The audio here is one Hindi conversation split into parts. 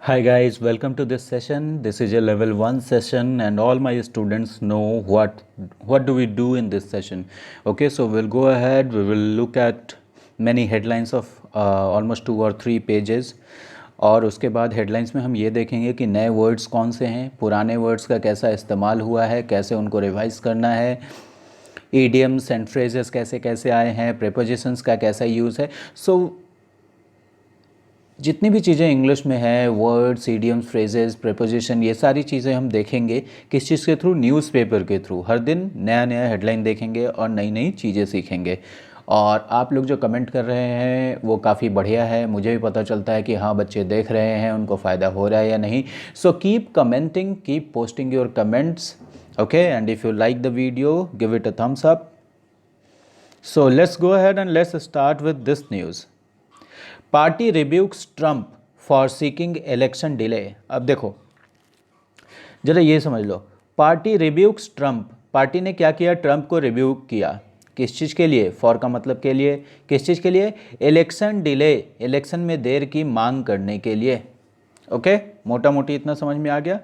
Hi guys, welcome to this session. This is a level 1 session and all my students know what do we do in this session. Okay, so we'll go ahead, we will look at many headlines of almost 2 or 3 pages और उसके बाद हेडलाइंस में हम ये देखेंगे कि नए वर्ड्स कौन से हैं, पुराने वर्ड्स का कैसा इस्तेमाल हुआ है, कैसे उनको रिवाइज करना है, ईडियम्स एंड फ्रेजेस कैसे कैसे आए हैं, प्रेपोजिशंस का कैसा यूज़ है। सो जितनी भी चीज़ें इंग्लिश में है, वर्ड्स, इडियम्स, फ्रेजेस, प्रेपोजिशन, ये सारी चीज़ें हम देखेंगे किस चीज़ के थ्रू, न्यूज़पेपर के थ्रू। हर दिन नया नया हेडलाइन देखेंगे और नई नई चीज़ें सीखेंगे। और आप लोग जो कमेंट कर रहे हैं वो काफ़ी बढ़िया है, मुझे भी पता चलता है कि हाँ बच्चे देख रहे हैं, उनको फ़ायदा हो रहा है या नहीं। So keep commenting, keep posting your comments, okay, and if you like the video give it a thumbs up. So let's go ahead and let's start with this news. Party रिब्यूक्स Trump for seeking election delay. अब देखो जरा ये समझ लो, पार्टी रिब्यूक्स ट्रंप, पार्टी ने क्या किया, ट्रंप को रिब्यूक किया। किस चीज़ के लिए, फॉर का मतलब के लिए, किस चीज़ के लिए, इलेक्शन डिले, इलेक्शन में देर की मांग करने के लिए। ओके, मोटा मोटी इतना समझ में आ गया।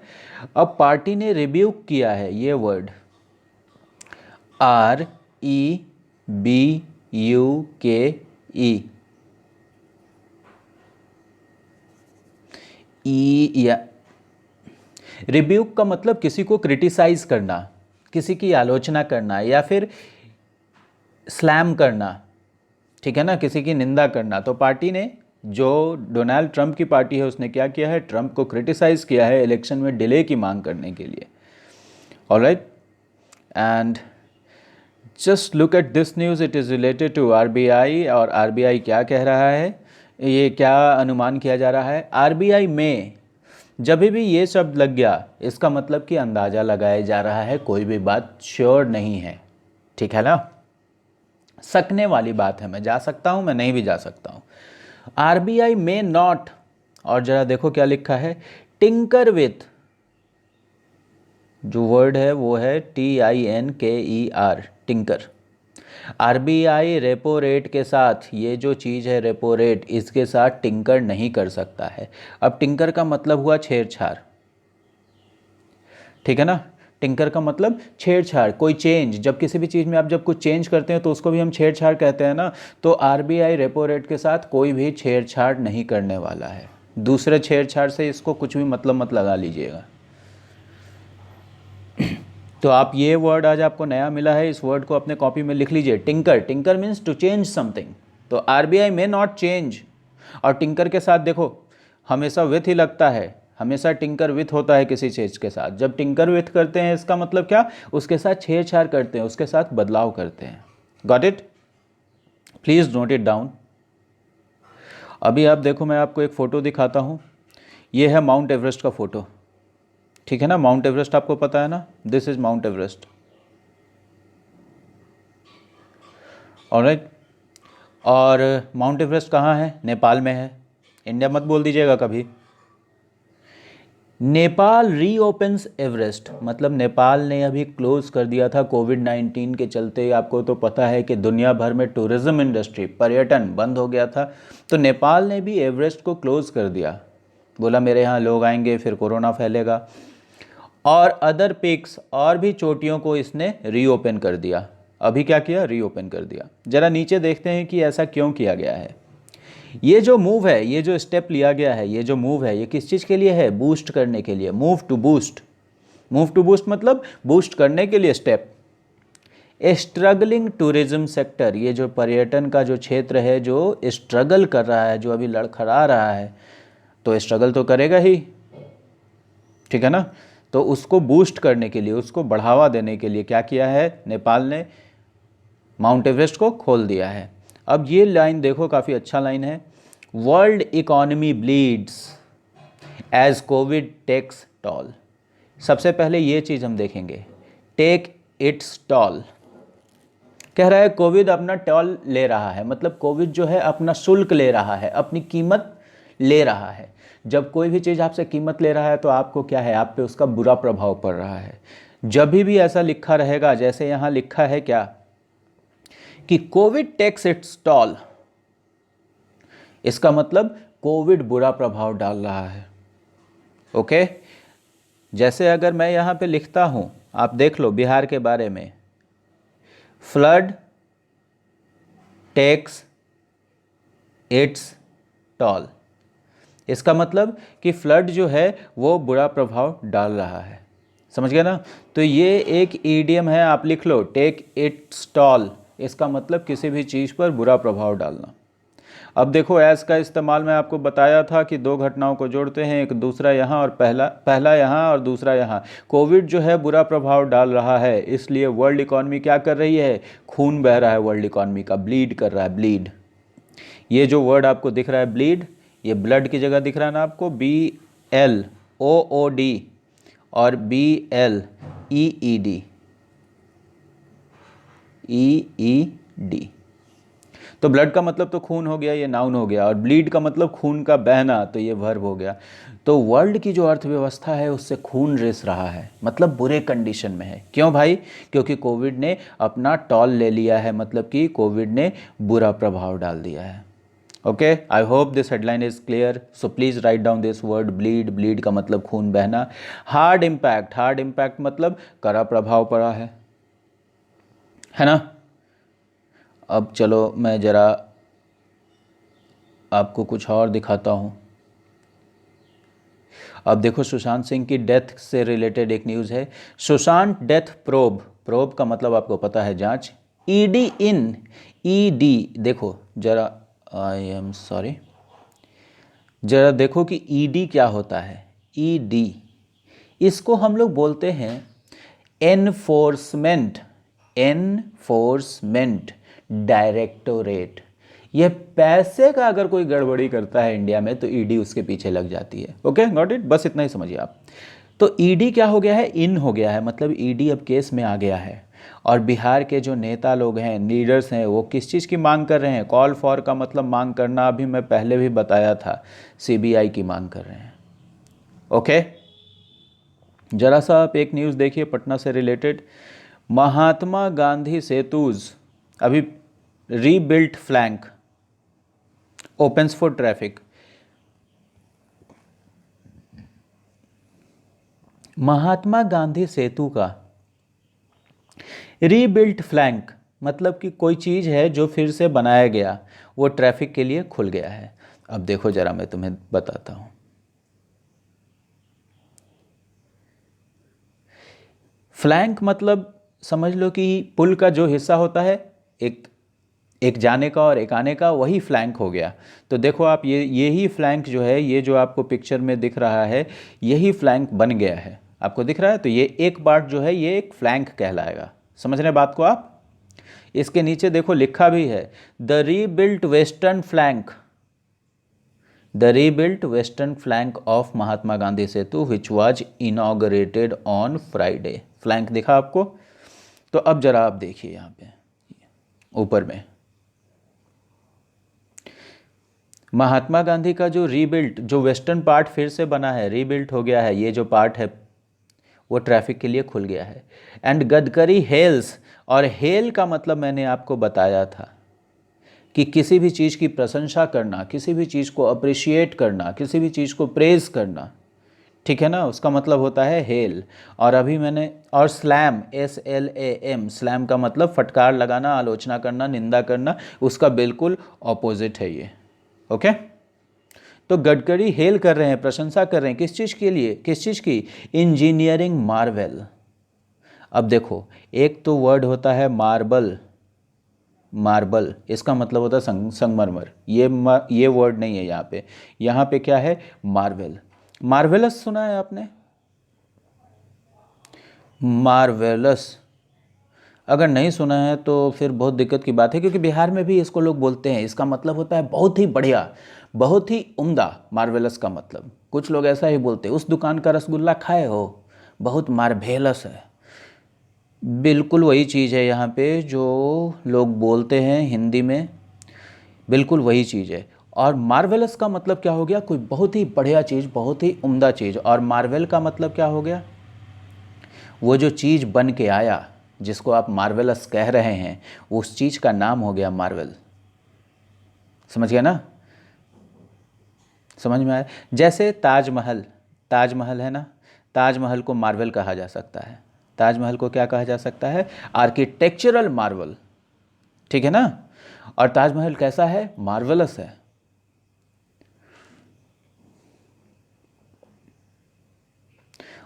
अब पार्टी ने रिब्यूक किया है, ये वर्ड REBUKE, या रिब्यूक का मतलब किसी को क्रिटिसाइज करना, किसी की आलोचना करना या फिर स्लैम करना, ठीक है ना, किसी की निंदा करना। तो पार्टी ने, जो डोनाल्ड ट्रंप की पार्टी है, उसने क्या किया है, ट्रंप को क्रिटिसाइज किया है इलेक्शन में डिले की मांग करने के लिए। Alright, and just look at this news, it is related to RBI. और आरबीआई क्या कह रहा है, ये क्या अनुमान किया जा रहा है, आरबीआई में जब भी ये शब्द लग गया, इसका मतलब कि अंदाज़ा लगाया जा रहा है, कोई भी बात श्योर नहीं है, ठीक है ना, सकने वाली बात है। मैं जा सकता हूँ, मैं नहीं भी जा सकता हूँ। आरबीआई में नॉट, और जरा देखो क्या लिखा है, टिंकर विथ, जो वर्ड है वो है TINKER, tinker. RBI repo rate के साथ, ये जो चीज़ है रेपो रेट, इसके साथ टिंकर नहीं कर सकता है। अब टिंकर का मतलब हुआ छेड़छाड़, ठीक है ना, टिंकर का मतलब छेड़छाड़, कोई चेंज। जब किसी भी चीज़ में आप जब कुछ चेंज करते हैं तो उसको भी हम छेड़छाड़ कहते हैं ना। तो आरबीआई रेपो रेट के साथ कोई भी छेड़छाड़ नहीं करने वाला है। दूसरे छेड़छाड़ से इसको कुछ भी मतलब मत लगा लीजिएगा। तो आप ये वर्ड आज आपको नया मिला है, इस वर्ड को अपने कॉपी में लिख लीजिए, tinker. Tinker means to change something. तो आरबीआई में नॉट चेंज, और टिंकर के साथ देखो हमेशा विथ ही लगता है, हमेशा टिंकर विथ होता है किसी चीज़ के साथ। जब टिंकर विथ करते हैं इसका मतलब क्या, उसके साथ छेड़छाड़ करते हैं, उसके साथ बदलाव करते हैं। Got it, please note it down. अभी आप देखो, मैं आपको एक फ़ोटो दिखाता हूँ, ये है माउंट एवरेस्ट का फ़ोटो, ठीक है ना। माउंट एवरेस्ट आपको पता है ना, this is mount Everest, alright. और माउंट एवरेस्ट कहाँ है, नेपाल में है। इंडिया मत बोल दीजिएगा कभी। नेपाल रीओपन्स एवरेस्ट, मतलब नेपाल ने अभी क्लोज कर दिया था कोविड-19 के चलते। आपको तो पता है कि दुनिया भर में टूरिज्म इंडस्ट्री, पर्यटन बंद हो गया था, तो नेपाल ने भी एवरेस्ट को क्लोज कर दिया। बोला मेरे यहाँ लोग आएंगे फिर कोरोना फैलेगा। और अदर पिक्स, और भी चोटियों को इसने रीओपन कर दिया। अभी क्या किया, रीओपन कर दिया। ज़रा नीचे देखते हैं कि ऐसा क्यों किया गया है। ये जो मूव है, ये जो स्टेप लिया गया है, ये जो मूव है, ये किस चीज़ के लिए है, बूस्ट करने के लिए। Move to boost, move to boost मतलब बूस्ट करने के लिए स्टेप। स्ट्रगलिंग टूरिज्म सेक्टर, ये जो पर्यटन का जो क्षेत्र है, जो स्ट्रगल कर रहा है, जो अभी लड़खड़ा रहा है, तो स्ट्रगल तो करेगा ही, ठीक है ना। तो उसको बूस्ट करने के लिए, उसको बढ़ावा देने के लिए क्या किया है, नेपाल ने माउंट एवरेस्ट को खोल दिया है। अब ये लाइन देखो, काफ़ी अच्छा लाइन है, world economy bleeds as covid takes toll. सबसे पहले ये चीज़ हम देखेंगे, टेक इट्स टॉल। कह रहा है कोविड अपना टॉल ले रहा है, मतलब कोविड जो है अपना शुल्क ले रहा है, अपनी कीमत ले रहा है। जब कोई भी चीज़ आपसे कीमत ले रहा है तो आपको क्या है, आप पे उसका बुरा प्रभाव पड़ रहा है। जब भी ऐसा लिखा रहेगा, जैसे यहाँ लिखा है क्या, कि कोविड टेक्स इट्स टॉल, इसका मतलब कोविड बुरा प्रभाव डाल रहा है। ओके, जैसे अगर मैं यहाँ पे लिखता हूँ, आप देख लो बिहार के बारे में, फ्लड टेक्स इट्स टॉल। इसका मतलब कि फ्लड जो है वो बुरा प्रभाव डाल रहा है, समझ गए ना। तो ये एक ईडियम है, आप लिख लो, टेक इट्स टॉल। इसका मतलब किसी भी चीज़ पर बुरा प्रभाव डालना। अब देखो, एज का इस्तेमाल मैं आपको बताया था कि दो घटनाओं को जोड़ते हैं, एक दूसरा यहाँ और पहला यहाँ और दूसरा यहाँ। कोविड जो है बुरा प्रभाव डाल रहा है, इसलिए वर्ल्ड इकॉनमी क्या कर रही है, खून बह रहा है वर्ल्ड इकॉनमी का, ब्लीड कर रहा है, ब्लीड। ये जो वर्ड आपको दिख रहा है ब्लीड, ये ब्लड की जगह दिख रहा है ना आपको, BLOOD और BLEED। तो ब्लड का मतलब तो खून हो गया, ये नाउन हो गया, और ब्लीड का मतलब खून का बहना, तो ये वर्ब हो गया। तो वर्ल्ड की जो अर्थव्यवस्था है उससे खून रिस रहा है, मतलब बुरे कंडीशन में है। क्यों भाई? क्योंकि कोविड ने अपना टॉल ले लिया है, मतलब कि कोविड ने बुरा प्रभाव डाल दिया है। Okay, I hope this headline is clear. So please write down this word bleed. Bleed का मतलब खून बहना। हार्ड इम्पैक्ट, हार्ड इम्पैक्ट मतलब कड़ा प्रभाव पड़ा है ना। अब चलो मैं ज़रा आपको कुछ और दिखाता हूँ। अब देखो, सुशांत सिंह की डेथ से रिलेटेड एक न्यूज़ है। सुशांत डेथ प्रोब, प्रोब का मतलब आपको पता है जांच। ईडी देखो ज़रा, आई एम सॉरी, ज़रा देखो कि ईडी क्या होता है। ईडी, इसको हम लोग बोलते हैं एनफोर्समेंट, एनफोर्समेंट डायरेक्टोरेट। ये पैसे का अगर कोई गड़बड़ी करता है इंडिया में तो ईडी उसके पीछे लग जाती है। ओके, गॉट इट, बस इतना ही समझिए आप। तो ईडी क्या हो गया है, इन हो गया है, मतलब ईडी अब केस में आ गया है। और बिहार के जो नेता लोग हैं, लीडर्स हैं, वो किस चीज़ की मांग कर रहे हैं? कॉल फॉर का मतलब मांग करना, अभी मैं पहले भी बताया था, सीबीआई की मांग कर रहे हैं। ओके, जरा सा आप एक न्यूज़ देखिए पटना से रिलेटेड। महात्मा गांधी सेतुज अभी rebuilt flank opens for traffic. Mahatma Gandhi Setu का रीबिल्ट फ्लैंक मतलब कि कोई चीज़ है जो फिर से बनाया गया, वो ट्रैफिक के लिए खुल गया है। अब देखो ज़रा मैं तुम्हें बताता हूँ। फ्लैंक मतलब समझ लो कि पुल का जो हिस्सा होता है, एक जाने का और एक आने का, वही फ्लैंक हो गया। तो देखो आप, यही फ्लैंक जो है, ये जो आपको पिक्चर में दिख रहा है, यही फ्लैंक बन गया है, आपको दिख रहा है। तो ये एक पार्ट जो है ये एक फ्लैंक कहलाएगा। समझ रहे बात को आप? इसके नीचे देखो लिखा भी है, the rebuilt western flank, the rebuilt western flank of Mahatma Gandhi Setu which was inaugurated on Friday. Flank दिखा आपको? तो अब जरा आप देखिए यहाँ पे ऊपर में, महात्मा गांधी का जो रीबिल्ट, जो वेस्टर्न पार्ट फिर से बना है, रीबिल्ट हो गया है, ये जो पार्ट है वो ट्रैफिक के लिए खुल गया है। एंड गडकरी हेल्स, और हेल का मतलब मैंने आपको बताया था कि किसी भी चीज़ की प्रशंसा करना, किसी भी चीज़ को अप्रिशिएट करना, किसी भी चीज़ को प्रेज करना, ठीक है ना, उसका मतलब होता है हेल। और अभी मैंने, और स्लैम, SLAM, स्लैम का मतलब फटकार लगाना, आलोचना करना, निंदा करना, उसका बिल्कुल ऑपोजिट है ये। ओके, तो गडकरी हेल कर रहे हैं, प्रशंसा कर रहे हैं, किस चीज़ के लिए, किस चीज़ की? Engineering marvel. अब देखो, एक तो वर्ड होता है मार्बल, मार्बल इसका मतलब होता है संगमरमर, ये वर्ड नहीं है यहाँ पे। यहाँ पे क्या है? मार्वेल। मार्वेलस सुना है आपने? मार्वेलस अगर नहीं सुना है तो फिर बहुत दिक्कत की बात है, क्योंकि बिहार में भी इसको लोग बोलते हैं। इसका मतलब होता है बहुत ही बढ़िया, बहुत ही उम्दा। मार्वेलस का मतलब, कुछ लोग ऐसा ही बोलते हैं, उस दुकान का रसगुल्ला खाए हो, बहुत मार्वेलस है। बिल्कुल वही चीज़ है यहाँ पे जो लोग बोलते हैं हिंदी में, बिल्कुल वही चीज़ है। और मार्वेलस का मतलब क्या हो गया? कोई बहुत ही बढ़िया चीज़, बहुत ही उम्दा चीज़। और मार्वेल का मतलब क्या हो गया? वो जो चीज़ बन के आया, जिसको आप मार्वेलस कह रहे हैं, उस चीज़ का नाम हो गया मार्वेल। समझ गया ना? समझ में आया? जैसे ताजमहल, ताजमहल है ना, ताजमहल को मार्वल कहा जा सकता है। ताजमहल को क्या कहा जा सकता है? आर्किटेक्चरल मार्वल, ठीक है ना। और ताजमहल कैसा है? मार्वलस है।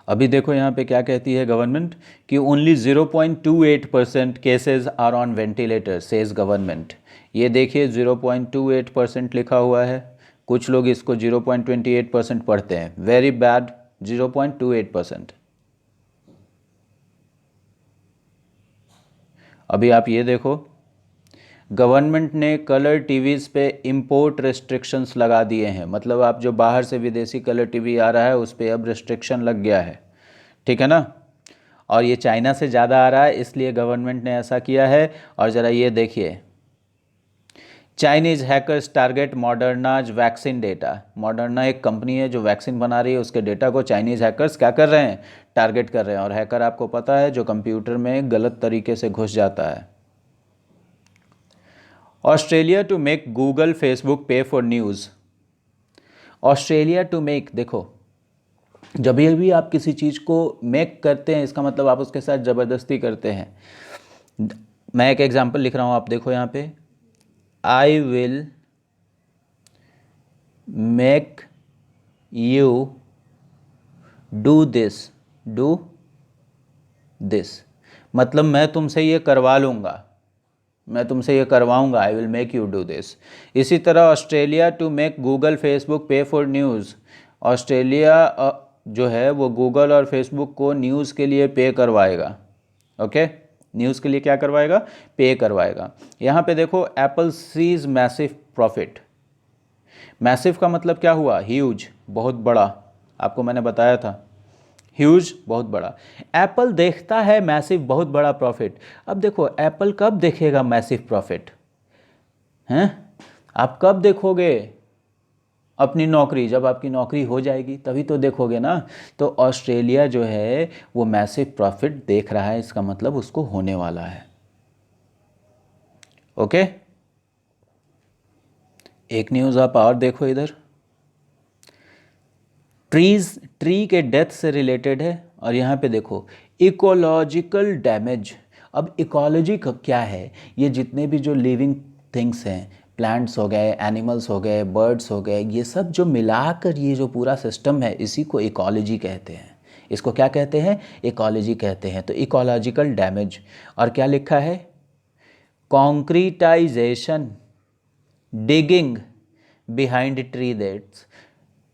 अभी देखो यहाँ पे क्या कहती है गवर्नमेंट कि only 0.28% cases are on ventilator says government. ये देखिए 0.28% लिखा हुआ है, कुछ लोग इसको 0.28% पढ़ते हैं, वेरी बैड, 0.28%। अभी आप ये देखो, गवर्नमेंट ने कलर टीवीज़ पे इंपोर्ट रेस्ट्रिक्शंस लगा दिए हैं, मतलब आप जो बाहर से विदेशी कलर टीवी आ रहा है उस पर अब रेस्ट्रिक्शन लग गया है, ठीक है ना। और ये चाइना से ज़्यादा आ रहा है, इसलिए गवर्नमेंट ने ऐसा किया है। और ज़रा ये देखिए, Chinese hackers target Moderna's vaccine data. Moderna एक कंपनी है जो वैक्सीन बना रही है, उसके डेटा को चाइनीज़ हैकर्स क्या कर रहे हैं? टारगेट कर रहे हैं। और हैकर आपको पता है जो कंप्यूटर में गलत तरीके से घुस जाता है। Australia to make Google Facebook pay for news. Australia to make, देखो जब भी आप किसी चीज़ को मेक करते हैं इसका मतलब आप उसके साथ ज़बरदस्ती करते हैं। मैं एक एग्जांपल लिख रहा हूँ, आप देखो यहाँ पे, आई will make you do this, do this, मतलब मैं तुमसे ये करवा लूँगा, मैं तुमसे ये करवाऊंगा, I will make you do this. इसी तरह Australia to make Google Facebook pay for news. Australia जो है वो गूगल और फेसबुक को न्यूज़ के लिए पे करवाएगा, ओके, न्यूज़ के लिए क्या करवाएगा? पे करवाएगा। यहाँ पे देखो, Apple sees massive profit. Massive का मतलब क्या हुआ? ह्यूज, बहुत बड़ा, आपको मैंने बताया था, ह्यूज बहुत बड़ा। एप्पल देखता है मैसिव, बहुत बड़ा प्रॉफिट। अब देखो एप्पल कब देखेगा मैसिव प्रॉफिट? हैं, आप कब देखोगे? अपनी नौकरी, जब आपकी नौकरी हो जाएगी तभी तो देखोगे ना। तो ऑस्ट्रेलिया जो है वो मैसिव प्रॉफिट देख रहा है, इसका मतलब उसको होने वाला है, ओके। एक न्यूज़ आप और देखो इधर, ट्री के डेथ से रिलेटेड है। और यहाँ पे देखो, इकोलॉजिकल डैमेज। अब इकोलॉजी क्या है? ये जितने भी जो लिविंग थिंग्स हैं, प्लांट्स हो गए, एनिमल्स हो गए, बर्ड्स हो गए, ये सब जो मिलाकर ये जो पूरा सिस्टम है, इसी को इकोलॉजी कहते हैं। इसको क्या कहते हैं? इकोलॉजी कहते हैं। तो इकोलॉजिकल डैमेज। और क्या लिखा है? Concretisation, digging behind tree deaths.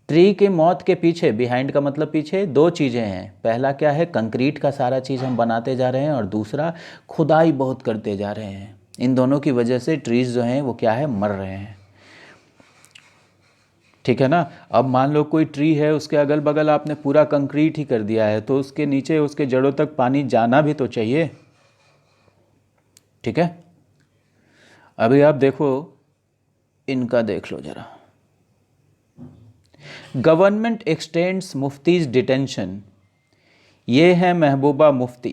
Tree के मौत के पीछे, बिहाइंड का मतलब पीछे, दो चीज़ें हैं। पहला क्या है? कंक्रीट का सारा चीज़ हम बनाते जा रहे हैं, और दूसरा खुदाई बहुत करते जा रहे हैं। इन दोनों की वजह से ट्रीज़ जो हैं वो क्या है? मर रहे हैं, ठीक है ना। अब मान लो कोई ट्री है, उसके अगल बगल आपने पूरा कंक्रीट ही कर दिया है, तो उसके नीचे उसके जड़ों तक पानी जाना भी तो चाहिए, ठीक है। अभी आप देखो, इनका देख लो ज़रा, गवर्नमेंट एक्सटेंड्स मुफ्तीज डिटेंशन। ये है महबूबा मुफ्ती,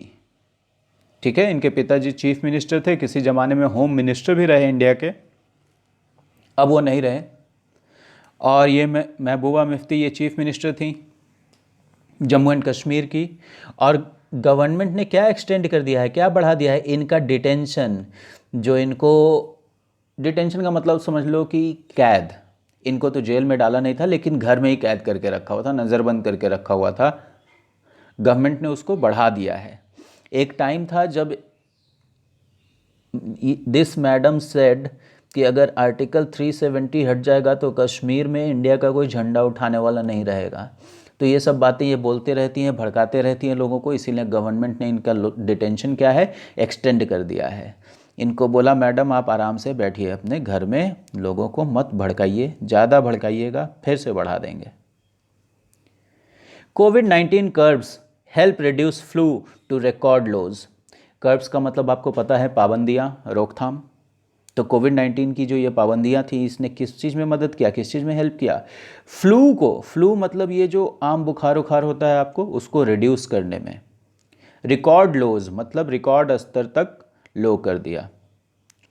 ठीक है। इनके पिताजी चीफ मिनिस्टर थे, किसी ज़माने में होम मिनिस्टर भी रहे इंडिया के, अब वो नहीं रहे। और ये महबूबा मुफ्ती ये चीफ मिनिस्टर थी जम्मू एंड कश्मीर की। और गवर्नमेंट ने क्या एक्सटेंड कर दिया है, क्या बढ़ा दिया है? इनका डिटेंशन। जो इनको, डिटेंशन का मतलब समझ लो कि कैद। इनको तो जेल में डाला नहीं था, लेकिन घर में ही कैद करके रखा हुआ था, नज़रबंद करके रखा हुआ था। गवर्नमेंट ने उसको बढ़ा दिया है। एक टाइम था जब दिस मैडम सेड कि अगर आर्टिकल 370 हट जाएगा तो कश्मीर में इंडिया का कोई झंडा उठाने वाला नहीं रहेगा। तो ये सब बातें ये बोलते रहती हैं, भड़काते रहती हैं लोगों को, इसीलिए गवर्नमेंट ने इनका डिटेंशन क्या है? एक्सटेंड कर दिया है। इनको बोला मैडम आप आराम से बैठिए अपने घर में, लोगों को मत भड़काइए, ज़्यादा भड़काइएगा फिर से बढ़ा देंगे। कोविड-19 curbs help reduce flu to record lows. Curbs का मतलब आपको पता है, पाबंदियाँ, रोकथाम। तो कोविड-19 की जो ये पाबंदियाँ थी, इसने किस चीज़ में मदद किया, किस चीज़ में हेल्प किया? फ्लू को, फ्लू मतलब ये जो आम बुखार उखार होता है आपको, उसको रिड्यूस करने में। रिकॉर्ड लोज मतलब रिकॉर्ड स्तर तक लो कर दिया।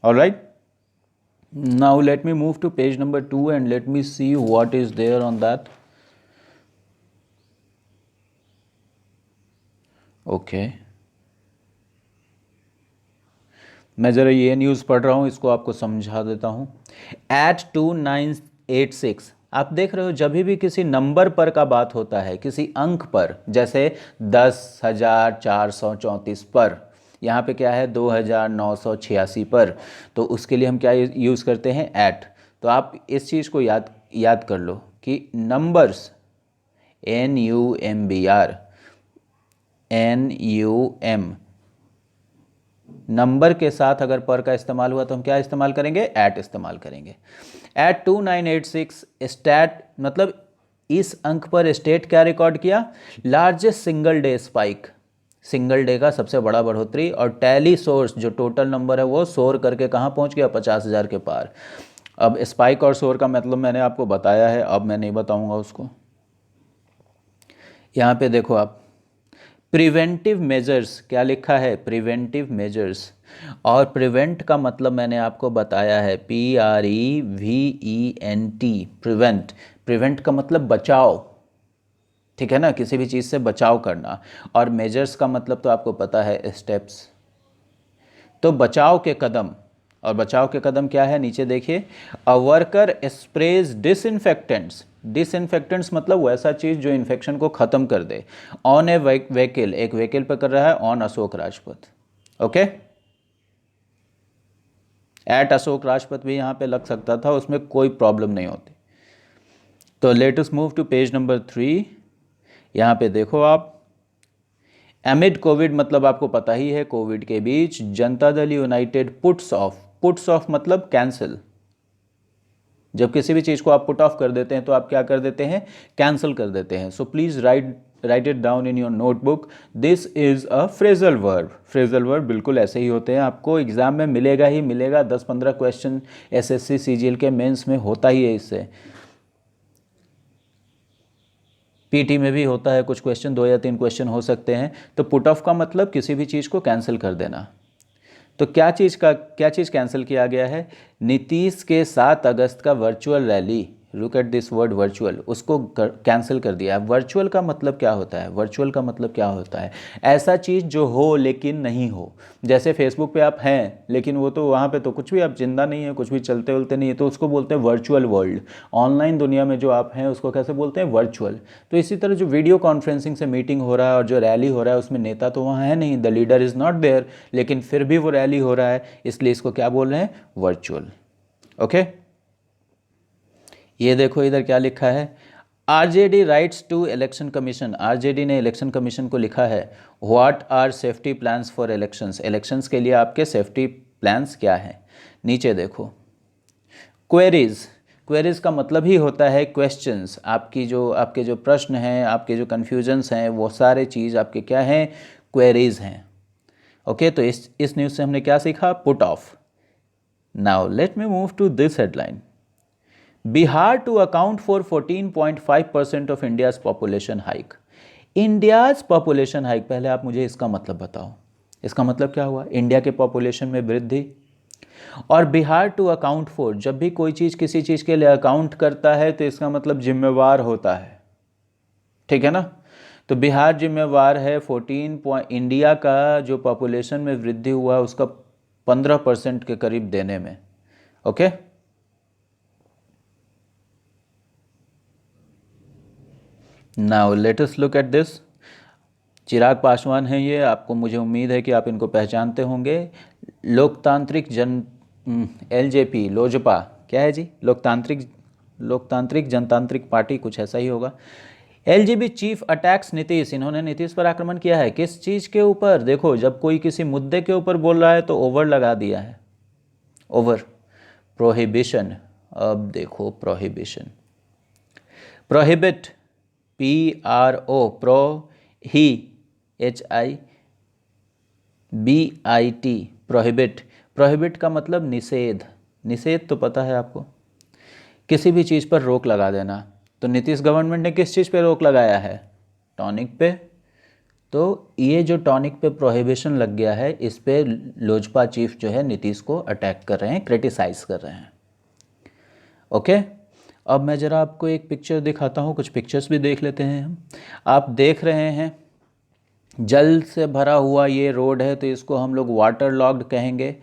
Alright, now let me move to page number 2 and let me see what is there on that. Okay, मैं ज़रा ये न्यूज़ पढ़ रहा हूँ, इसको आपको समझा देता हूँ। @2986, आप देख रहे हो जब भी किसी नंबर पर का बात होता है, किसी अंक पर, जैसे 10,434 पर, यहाँ पे क्या है 2,986 पर, तो उसके लिए हम क्या यूज़ करते हैं, ऐट। तो आप इस चीज़ को याद कर लो कि नंबर्स, NUMBR, NUM, नंबर के साथ अगर पर का इस्तेमाल हुआ तो हम क्या इस्तेमाल करेंगे, ऐट इस्तेमाल करेंगे। @2986 स्टैट, मतलब इस अंक पर स्टेट क्या रिकॉर्ड किया, largest single day spike, single day का सबसे बड़ा बढ़ोतरी, और टैली सोर्स जो टोटल नंबर है वो सोर करके कहाँ पहुंच गया, 50,000 के पार। अब स्पाइक और सोर का मतलब मैंने आपको बताया है, अब मैं नहीं बताऊंगा उसको। यहाँ पे देखो आप, प्रिवेंटिव मेजर्स क्या लिखा है, प्रिवेंटिव मेजर्स, और प्रिवेंट का मतलब मैंने आपको बताया है, PREVENT, प्रिवेंट। प्रिवेंट का मतलब बचाव, ठीक है ना, किसी भी चीज़ से बचाव करना। और मेजर्स का मतलब तो आपको पता है, स्टेप्स। तो बचाव के कदम, और बचाव के कदम क्या है, नीचे देखिए, a worker sprays disinfectants, disinfectants मतलब वैसा चीज़ जो इन्फेक्शन को ख़त्म कर दे, ऑन ए व्हीकल, एक व्हीकल पर कर रहा है, ऑन अशोक राजपथ। ओके, @अशोक राजपथ भी यहाँ पे लग सकता था, उसमें कोई प्रॉब्लम नहीं होती। तो let us move to page number 3। यहाँ पे देखो आप, एमिड कोविड मतलब आपको पता ही है, कोविड के बीच Janata Dal United puts of, puts of मतलब कैंसिल। जब किसी भी चीज़ को आप पुट ऑफ कर देते हैं तो आप क्या कर देते हैं, कैंसिल कर देते हैं। So please write it down in your notebook, this is a phrasal verb. Phrasal verb बिल्कुल ऐसे ही होते हैं, आपको एग्जाम में मिलेगा ही मिलेगा, 10-15 क्वेश्चन SSC CGL के मेंस में होता ही है, इससे PT में भी होता है, कुछ क्वेश्चन 2 या 3 क्वेश्चन हो सकते हैं। तो पुट ऑफ का मतलब किसी भी चीज़ को कैंसिल कर देना। तो क्या चीज़ कैंसिल किया गया है, नीतीश के 7 अगस्त का virtual rally, look at this word virtual, उसको कैंसिल कर दिया है। वर्चुअल का मतलब क्या होता है, वर्चुअल का मतलब क्या होता है, ऐसा चीज़ जो हो लेकिन नहीं हो। जैसे फेसबुक पे आप हैं लेकिन वो तो वहाँ पे तो कुछ भी आप जिंदा नहीं है, कुछ भी चलते उलते नहीं है, तो उसको बोलते हैं वर्चुअल वर्ल्ड। ऑनलाइन दुनिया में जो आप हैं उसको कैसे बोलते हैं, वर्चुअल। तो इसी तरह जो वीडियो कॉन्फ्रेंसिंग से मीटिंग हो रहा है और जो रैली हो रहा है, उसमें नेता तो वहाँ है नहीं, the leader is not there, लेकिन फिर भी वो रैली हो रहा है, इसलिए इसको क्या बोल रहे हैं, वर्चुअल। ओके, ये देखो इधर क्या लिखा है, RJD writes to election commission, RJD ने इलेक्शन कमीशन को लिखा है, what are safety plans for elections, elections के लिए आपके सेफ्टी प्लान्स क्या हैं। नीचे देखो, क्वेरीज, क्वेरीज का मतलब ही होता है क्वेश्चंस, आपके जो प्रश्न हैं, आपके जो कन्फ्यूजन्स हैं, वो सारे चीज़ आपके क्या हैं, क्वेरीज हैं। ओके, तो इस न्यूज़ से हमने क्या सीखा, put off. Now let me move to this headline, Bihar to account for 14.5% of India's population hike. India's population hike, पहले आप मुझे इसका मतलब बताओ, इसका मतलब क्या हुआ, इंडिया के पॉपुलेशन में वृद्धि। और बिहार टू अकाउंट फॉर, जब भी कोई चीज़ किसी चीज़ के लिए अकाउंट करता है तो इसका मतलब जिम्मेवार होता है, ठीक है ना। तो बिहार जिम्मेवार है 14 इंडिया का जो पॉपुलेशन में वृद्धि हुआ उसका 15% के करीब देने में। Okay, now let us look at this. Chirag Paswan हैं ये, आपको मुझे उम्मीद है कि आप इनको पहचानते होंगे। लोकतांत्रिक जन LJP, लोजपा क्या है जी, लोकतांत्रिक जनतांत्रिक पार्टी, कुछ ऐसा ही होगा। LJP चीफ अटैक्स नीतीश, इन्होंने नीतीश पर आक्रमण किया है, किस चीज़ के ऊपर, देखो जब कोई किसी मुद्दे के ऊपर बोल रहा है तो ओवर लगा दिया है, ओवर। प्रोहिबिशन, अब देखो प्रोहिबिशन, प्रोहिबिट, PRO, प्रो ही HIBIT, प्रोहिबिट। प्रोहिबिट का मतलब निषेध, निषेध तो पता है आपको, किसी भी चीज़ पर रोक लगा देना। तो नीतीश गवर्नमेंट ने किस चीज़ पे रोक लगाया है, टॉनिक पे। तो ये जो टॉनिक पे प्रोहिबिशन लग गया है, इस पे लोजपा चीफ जो है नीतीश को अटैक कर रहे हैं, क्रिटिसाइज कर रहे हैं। ओके, अब मैं ज़रा आपको एक पिक्चर दिखाता हूँ, कुछ पिक्चर्स भी देख लेते हैं हम। आप देख रहे हैं जल से भरा हुआ ये रोड है तो इसको हम लोग वाटर लॉग्ड कहेंगे।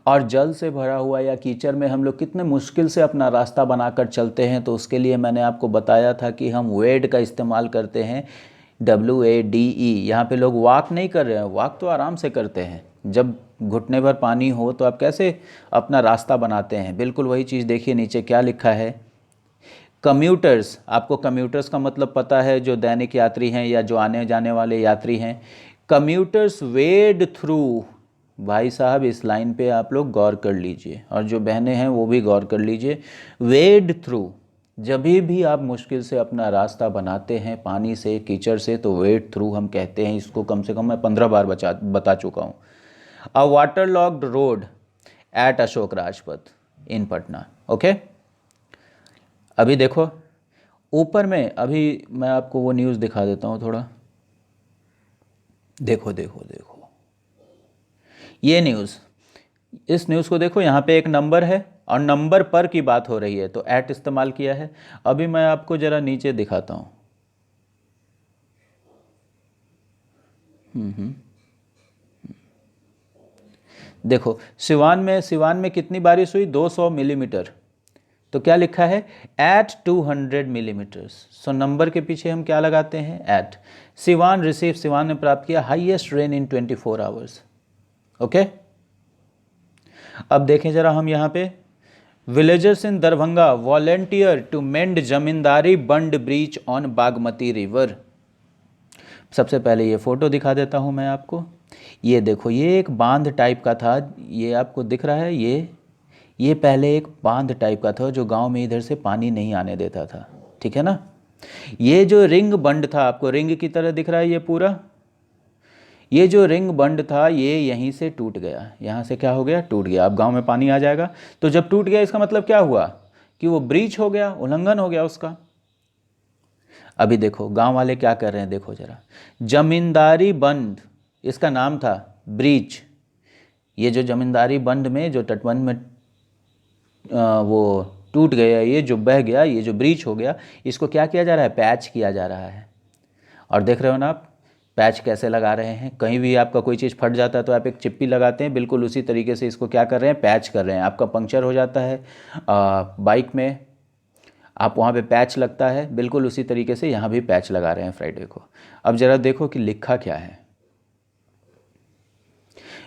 और जल से भरा हुआ या कीचड़ में हम लोग कितने मुश्किल से अपना रास्ता बनाकर चलते हैं, तो उसके लिए मैंने आपको बताया था कि हम वेड का इस्तेमाल करते हैं, WADE। यहाँ पे लोग वॉक नहीं कर रहे हैं, वॉक तो आराम से करते हैं। जब घुटने भर पानी हो तो आप कैसे अपना रास्ता बनाते हैं, बिल्कुल वही चीज़ देखिए नीचे क्या लिखा है। कम्यूटर्स, आपको कम्यूटर्स का मतलब पता है, जो दैनिक यात्री हैं या जो आने जाने वाले यात्री हैं। कम्यूटर्स वेड थ्रू, भाई साहब इस लाइन पे आप लोग गौर कर लीजिए, और जो बहनें हैं वो भी गौर कर लीजिए। वेड थ्रू, जब भी आप मुश्किल से अपना रास्ता बनाते हैं पानी से कीचड़ से, तो वेड थ्रू हम कहते हैं इसको। कम से कम मैं 15 बार बता चुका हूँ। A water locked road at Ashok Rajpath in Patna. Okay, अभी देखो ऊपर में, अभी मैं आपको वो न्यूज़ दिखा देता हूँ थोड़ा। देखो देखो देखो ये न्यूज़, इस न्यूज़ को देखो, यहाँ पे एक नंबर है और नंबर पर की बात हो रही है, तो एट इस्तेमाल किया है। अभी मैं आपको ज़रा नीचे दिखाता हूँ। देखो सिवान में कितनी बारिश हुई, 200 मिलीमीटर। तो क्या लिखा है, एट 200 मिलीमीटर्स। सो नंबर के पीछे हम क्या लगाते हैं, एट। सिवान ने प्राप्त किया highest rain in 24 hours. Okay, अब देखें जरा हम यहाँ पे, villagers in Darbhanga volunteer to mend zamindari bund breach on Bagmati river. सबसे पहले ये फ़ोटो दिखा देता हूँ मैं आपको। ये देखो, ये एक बांध टाइप का था, ये आपको दिख रहा है, ये पहले एक बांध टाइप का था जो गांव में इधर से पानी नहीं आने देता था, ठीक है ना। ये जो रिंग बंड था, आपको रिंग की तरह दिख रहा है ये पूरा, ये जो रिंग बंड था ये यहीं से टूट गया, यहाँ से क्या हो गया, टूट गया। अब गांव में पानी आ जाएगा, तो जब टूट गया इसका मतलब क्या हुआ कि वो ब्रीच हो गया, उल्लंघन हो गया उसका। अभी देखो गांव वाले क्या कर रहे हैं, देखो जरा, जमींदारी बंद इसका नाम था, ब्रीच। ये जो जमींदारी बंद में जो तटबंध में वो टूट गया, ये जो बह गया, ये जो ब्रीच हो गया, इसको क्या किया जा रहा है, पैच किया जा रहा है। और देख रहे हो ना आप पैच कैसे लगा रहे हैं, कहीं भी आपका कोई चीज़ फट जाता है तो आप एक चिप्पी लगाते हैं, बिल्कुल उसी तरीके से इसको क्या कर रहे हैं, पैच कर रहे हैं। आपका पंक्चर हो जाता है बाइक में, आप वहाँ पे पैच लगता है, बिल्कुल उसी तरीके से यहाँ भी पैच लगा रहे हैं फ्राइडे को। अब ज़रा देखो कि लिखा क्या है,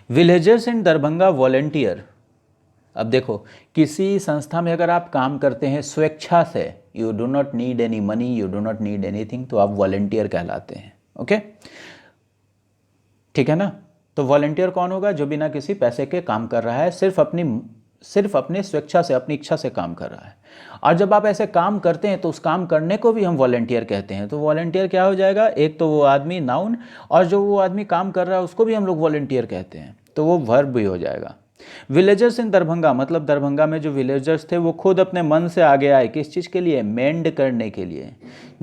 विलेजर्स इन दरभंगा वॉलेंटियर। अब देखो किसी संस्था में अगर आप काम करते हैं स्वेच्छा से, you do not need any money, you do not need anything, तो आप वॉलेंटियर कहलाते हैं। ओके, ठीक है ना। तो वॉलेंटियर कौन होगा, जो बिना किसी पैसे के काम कर रहा है, सिर्फ अपनी स्वेच्छा से, अपनी इच्छा से काम कर रहा है। और जब आप ऐसे काम करते हैं तो उस काम करने को भी हम वॉलेंटियर कहते हैं। तो वॉलेंटियर क्या हो जाएगा, एक तो वो आदमी नाउन, और जो वो आदमी काम कर रहा है उसको भी हम लोग वॉलेंटियर कहते हैं, तो वो वर्ब भी हो जाएगा। विलेजर्स इन दरभंगा, मतलब दरभंगा में जो विलेजर्स थे वो खुद अपने मन से आगे आए, किस चीज़ के लिए, मेंड करने के लिए।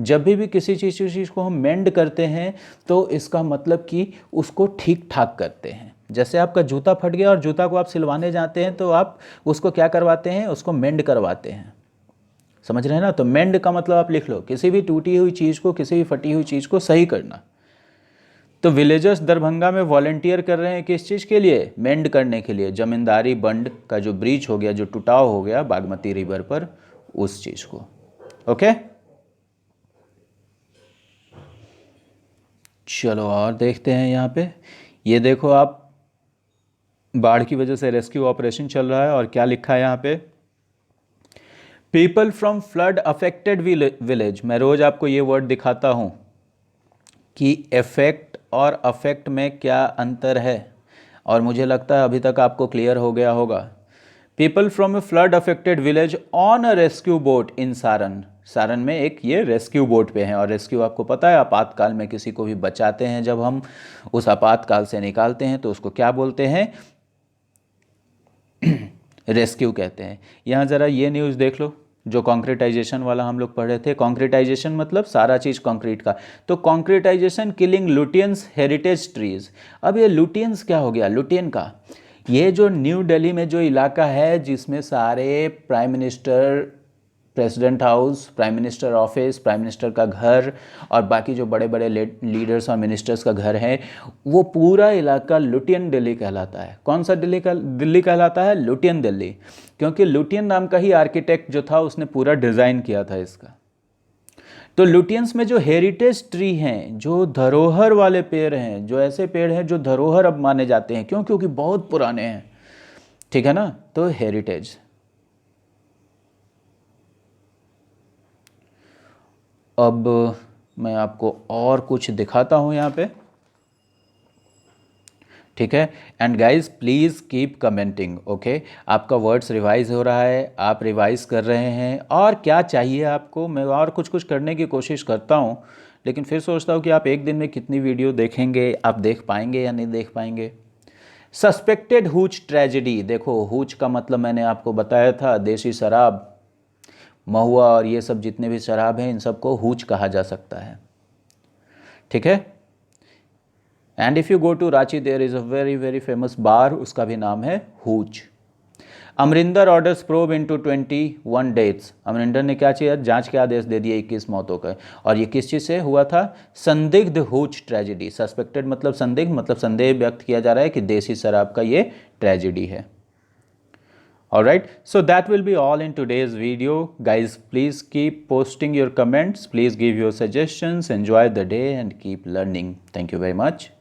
जब भी किसी चीज़ को हम मेंड करते हैं तो इसका मतलब कि उसको ठीक ठाक करते हैं। जैसे आपका जूता फट गया और जूता को आप सिलवाने जाते हैं तो आप उसको क्या करवाते हैं, उसको मेंड करवाते हैं, समझ रहे हैं ना। तो मेंड का मतलब आप लिख लो, किसी भी टूटी हुई चीज़ को, किसी भी फटी हुई चीज़ को सही करना। तो विलेजर्स दरभंगा में वॉलेंटियर कर रहे हैं किस चीज़ के लिए, मेंड करने के लिए, जमींदारी बंड का जो ब्रीच हो गया, जो टुटाव हो गया बागमती रिवर पर, उस चीज़ को। ओके, चलो और देखते हैं यहाँ पे। ये देखो आप, बाढ़ की वजह से रेस्क्यू ऑपरेशन चल रहा है, और क्या लिखा है यहाँ पे, people from flood affected village. मैं रोज़ आपको ये वर्ड दिखाता हूँ कि इफेक्ट और अफेक्ट में क्या अंतर है, और मुझे लगता है अभी तक आपको क्लियर हो गया होगा। People from a flood affected village on a rescue boat in Saran. Saran में एक ये रेस्क्यू बोट पे हैं, और रेस्क्यू आपको पता है आपातकाल में किसी को भी बचाते हैं, जब हम उस आपातकाल से निकालते हैं तो उसको क्या बोलते हैं, रेस्क्यू कहते हैं। यहाँ ज़रा ये न्यूज़ देख लो, जो कॉन्क्रीटाइजेशन वाला हम लोग पढ़ रहे थे। कॉन्क्रीटाइजेशन मतलब सारा चीज़ कंक्रीट का। तो कॉन्क्रीटाइजेशन किलिंग लुटियंस हेरिटेज ट्रीज। अब ये लुटियंस क्या हो गया, लुटियन का, ये जो न्यू दिल्ली में जो इलाका है जिसमें सारे prime minister president house, prime minister office, prime minister का घर और बाकी जो बड़े बड़े लीडर्स और मिनिस्टर्स का घर है, वो पूरा इलाका लुटियन दिल्ली कहलाता है। कौन सा दिल्ली कहलाता है? लुटियन दिल्ली, क्योंकि लुटियन नाम का ही आर्किटेक्ट जो था उसने पूरा डिज़ाइन किया था इसका। तो लुटियंस में जो हेरिटेज ट्री हैं, जो धरोहर वाले पेड़ हैं, जो ऐसे पेड़ हैं जो धरोहर अब माने जाते हैं, क्यों? क्योंकि बहुत पुराने हैं, ठीक है ना, तो हेरिटेज। अब मैं आपको और कुछ दिखाता हूँ यहाँ पे, ठीक है। And guys please keep commenting, okay. आपका वर्ड्स रिवाइज हो रहा है, आप रिवाइज कर रहे हैं, और क्या चाहिए आपको, मैं और कुछ कुछ करने की कोशिश करता हूँ, लेकिन फिर सोचता हूँ कि आप एक दिन में कितनी वीडियो देखेंगे, आप देख पाएंगे या नहीं देख पाएंगे। सस्पेक्टेड हूच ट्रेजेडी, देखो हूच का मतलब मैंने आपको बताया था, देसी शराब, महुआ और ये सब जितने भी शराब हैं इन सबको हूच कहा जा सकता है, ठीक है। And if you go to Ranchi there is a very very famous bar, उसका भी नाम है hooch. Amarinder orders probe into 21 deaths, Amarinder ने क्या किया? जांच के आदेश दे दिए 21 मौतों का, और ये किस चीज़ से हुआ था? संदिग्ध हूच ट्रेजेडी। सस्पेक्टेड मतलब संदिग्ध, मतलब संदेह व्यक्त किया जा रहा है कि देसी शराब का ये ट्रेजेडी है। Alright, so that will be all in today's video. Guys, please keep posting your comments, please give your suggestions, enjoy the day and keep learning. Thank you very much.